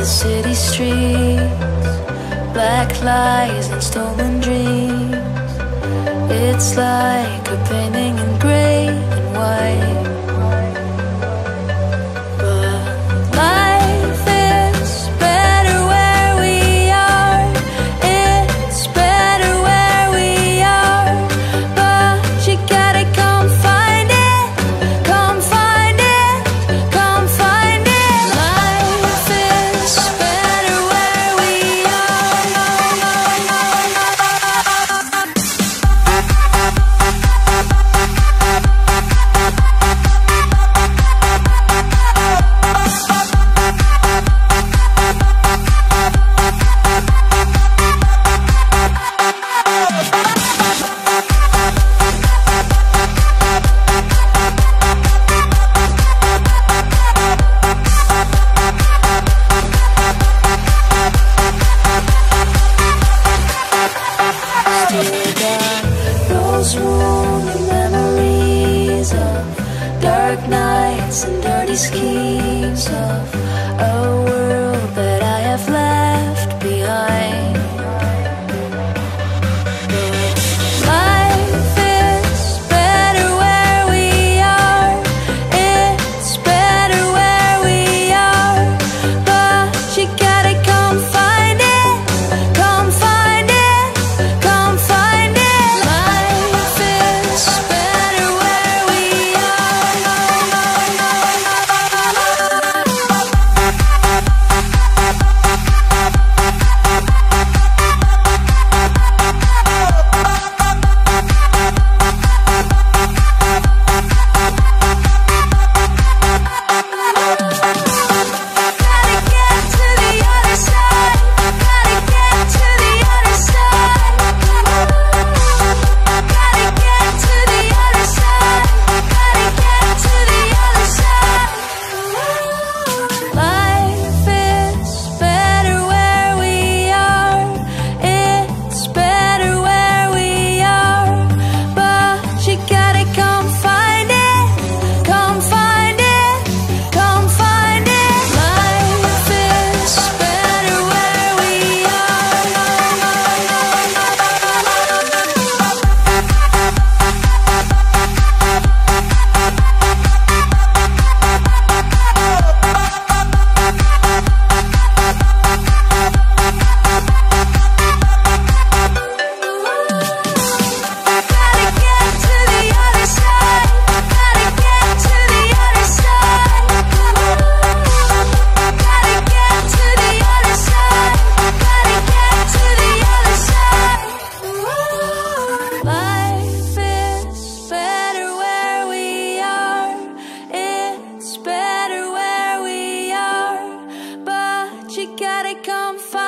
the city streets, black lies and stolen dreams. It's like a painting in gray and white. But life is better where we are. It's better where we are. But you gotta come find it. Come find it. Come find it. Life is better where we those wounded memories of dark nights and dirty schemes of a world that I have left behind. Life is better where we are. It's better where we are. But you gotta come find it. Come find it. Come find it. Life is better where we gotta come find